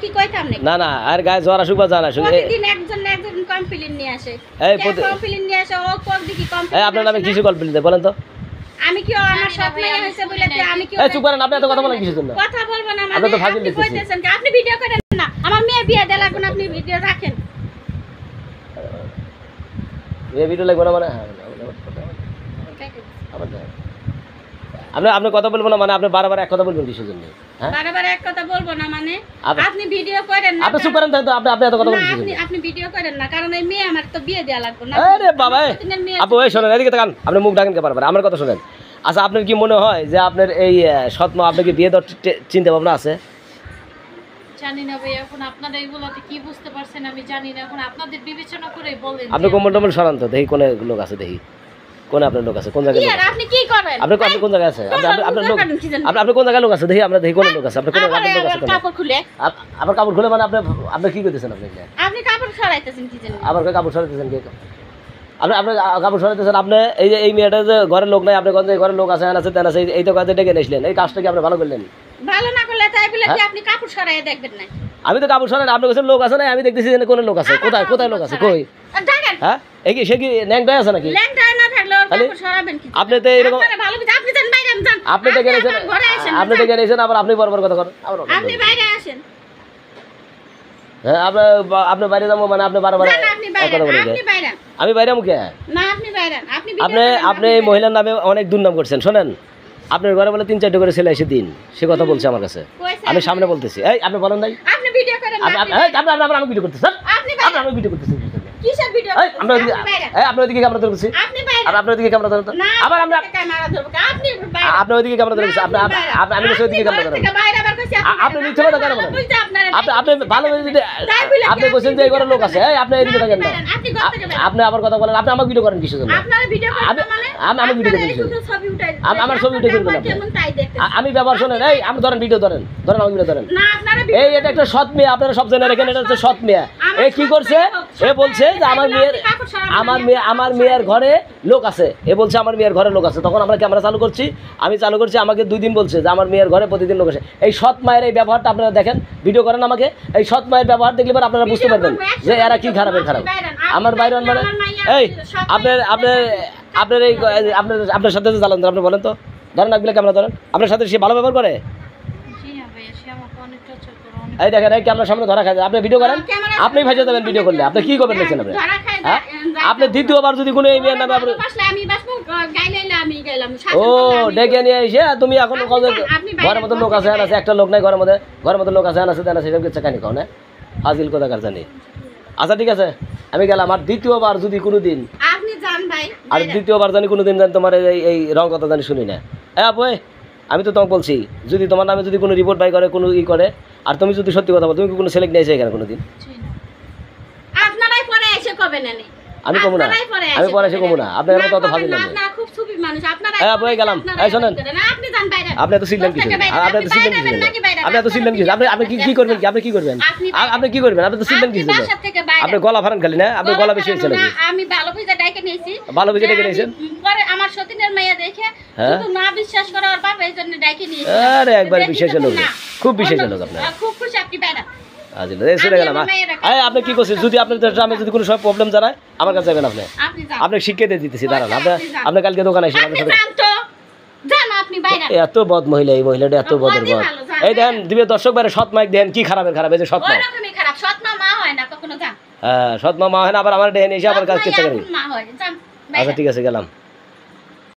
কি কইতাম না না না আর গায়ে জ্বর আসুক বা জানা আসুক প্রতিদিন একজন কমপ্লেইন নিয়ে আসে এই কমপ্লেইন নিয়ে আসে ও কোন দিকে কমপ্লেইন এই আপনার নামে কিছু কমপ্লেইন দেন বলেন তো আমি কি আমার সৎ মেয়ে হইছে বলে আমি কি এই চুপ করেন আপনি এত কথা বলেন কিসের জন্য কথা বলবো না মানে আপনি তো ফাজিল দিতেছেন কইতেছেন কি আপনি ভিডিও করেন না আমার মেয়ে বিয়ে দেয়া লাগবে না আপনি ভিডিও রাখেন এই ভিডিও লাগবে না মানে আপনি কথা বলবো না মানে আপনি বারবার এক কথা বলবেন কিসের জন্য হ্যাঁ বারবার এক কথা বলবো না মানে আপনি ভিডিও করেন না আপনি চুপ করেন তো আপনি এত কথা বলেন আপনি ভিডিও করেন না কারণ এই মেয়ে আমার তো বিয়ে দেয়া লাগবে না আরে বাবা আপু এই শুনেন এদিকে তাকান আপনি মুখ ঢাকেন কে বারবার আমার কথা শুনেন আচ্ছা আপনার কি মনে হয় যে আপনার এই সৎ মা আপনাকে বিয়ে দেওয়ার চিন্তা ভাবনা আছে জানি না ভাই এখন আপনারা এগুলাতে কি বুঝতে পারছেন আমি জানি না এখন আপনাদের বিবেচনা করে বলেন আপনি কোমল টমল সরান তো দেখি কোন লোক আছে দেখি কোন আপনার লোক আছে কোন জায়গায় আপনি কি করেন আপনি কোন জায়গায় আছে আপনার লোক আপনি কোন জায়গায় লোক আছে দেখি আমরা দেখি কোন লোক আছে আপনি কোন লোক আছে কাপড় খুলে আবার কাপড় খুলে মানে আপনি কি করতেছেন আপনি কাপড় সরাইতেছেন কি জানেন আবার কাপড় সরাইতেছেন কি আপনি কাপড় সরাইতেছেন আপনি এই যে এই মেয়েটা যে ঘরের লোক নাই আপনি কোন যে ঘরের লোক আছে আছে তেন আছে এই তো কাজে ডেকে নিয়েছিলেন এই কাজটা কি আপনি ভালো করলেন ভালো না করলে তাই বলে কি আপনি কাপড় সরাইয়া দেখবেন না আমি তো কাপড় সরাই আপনার কাছে লোক আছে না আমি দেখতেছি যে কোন লোক আছে কোথায় কোথায় লোক আছে কই হ্যাঁ এই কি সে কি ল্যাংটাই আছে নাকি ল্যাংটাই না থাকলে কাপড় সরাবেন কি আপনি তো এরকম ভালো আপনি যান বাইরে যান আপনি ডেকে নিয়েছেন আপনি ডেকে নিয়েছেন আবার আপনি বড় কথা করেন আপনি বাইরে আসেন হ্যাঁ আপনি বাইরে যাবো মানে আপনি বারবার কথা বলে আমি বাইরে মুখে না আপনি বাইরে আপনি এই মহিলার নামে অনেক দুর্নাম করছেন শোনেন আপনার ঘরে বলে 3-4টা করে ছেলে এসে দিন সে কথা বলছে আমার কাছে আমি সামনে বলতেছি এই আপনি বলেন নাই আপনি ভিডিও করেন আমি ভিডিও করতেছি আমি ভিডিও করতেছি কিসের ভিডিও আমরা আপনার ওইদিকে ক্যামেরা ধরছি আপনি বাইরে আপনার ওইদিকে ক্যামেরা ধরুন আবার আমরা ক্যামেরা ধরব আপনি আপনার ওইদিকে ক্যামেরা ধরছি আমি ওইদিকে ক্যামেরা ধরুন বাইরে আবার কইছি আপনি মিথ্যা কথা কেন বলেন আপনি ভালো আপনি বলছেন যে এই ঘরের লোক আছে এই আপনি এদিকে থাকেন না আপনি আবার কথা বলেন আপনি আমাকে ভিডিও করেন কিসের জন্য আপনার ভিডিও করেন মানে আমি ভিডিও করেন ছবি উঠাই আমার ছবি উঠে করবেন আমি ব্যবহার শোনেন এই আমি ধরেন ভিডিও ধরেন আমার ভিডিও ধরেন না আপনারা এই এটা একটা সৎ মেয়ে আপনারা সব জানেন এখানে এটা হচ্ছে সৎ মেয়ে এ কি করছে এ বলছে যে আমার মেয়ের ঘরে লোক আছে এ বলছে আমার মেয়ের ঘরে লোক আছে তখন আমরা ক্যামেরা চালু করছি আমি চালু করছি আমাকে 2 দিন বলছে যে আমার মেয়ের ঘরে প্রতিদিন লোক আসে এই সৎ মায়ের এই ব্যবহারটা আপনারা দেখেন ভিডিও করেন আমাকে এই সৎ মায়ের ব্যবহার দেখলে পরে আপনারা বুঝতে পারবেন যে এরা কি খারাপের খারাপ আমার বাইরে মানে এই আপনার এই আপনার সাথে যে জ্বালান আপনি বলেন তো ধরেন আপনি ক্যামেরা ধরেন আপনার সাথে সে ভালো ব্যবহার করে এই দেখেন এই ক্যামেরার সামনে ধরা খায় আপনি ভিডিও করেন আপনি ভেজে দেবেন ভিডিও করলে আপনি কি করবেন দেখছেন আপনি হ্যাঁ আপনি দ্বিতীয়বার যদি কোনো এই মেয়ের নামে আপনি ও ডেকে নিয়ে এসে তুমি এখন ঘরের মতো লোক আছে একটা লোক নাই ঘরের মধ্যে লোক আছে সেসব কিছু কানি খাও না হাজিল কোথাকার জানি আচ্ছা ঠিক আছে আমি গেলাম আর দ্বিতীয়বার যদি কোনোদিন আর দ্বিতীয়বার জানি কোনোদিন জানি তোমার এই রং কথা জানি শুনি না হ্যাঁ আপু আমি তো তোমাকে বলছি যদি তোমার নামে যদি কোনো রিপোর্ট বাই করে কোনো করে আর তুমি যদি সত্যি কথা বলো তুমি কি কোনো সিলেক্ট নিয়েছো এখানে কোনোদিন আপনারাই পরে এসে কবে না আমি কমু না আমি পরে এসে কমু না আপনার মতো অত ভাবি না আপনারা খুব সুবি মানুষ আপনারা হ্যাঁ বই গেলাম এই শুনেন আপনি যান বাইরে আপনি তো সিলেক্ট কিছু আপনি তো সিলেক্ট কিছু আপনি তো সিলেক্ট কিছু আপনি কি করবেন আপনি কি করবেন আপনি কি করবেন আপনি তো সিলেক্ট কিছু আপনি গলা ফারান খালি না আপনি গলা বেশি হয়েছে নাকি আমি ভালো বুঝে ডাইকে নিয়েছি ভালো বুঝে ডাইকে নিয়েছেন পরে আমার সতীনের মেয়ে দেখে শুধু না বিশ্বাস করে আর বাবা এইজন্য ডাইকে নিয়েছি আরে একবার বিশ্বাস হলো খুব বিশ্বাস হলো আপনার খুব খুশি আপনি বাইরে আপনি কি করছেন যদি আপনার আমি যদি কোনো সব প্রবলেম জানাই আমার কাছে যাবেন আপনি শিক্ষা দিয়ে দিতেছি দাঁড়ান আপনি কালকে দোকানে আসেন এত বদ মহিলা এই মহিলাটা এত বদের বদ এই দেন দিবে দর্শক বাইরে সৎ মাইক দেন কি খারাপের খারাপ এই যে সৎ মা হ্যাঁ সৎ মা হয় না আবার আমার ডেহে নিয়ে এসে আবার কাজ চেষ্টা করি আচ্ছা ঠিক আছে গেলাম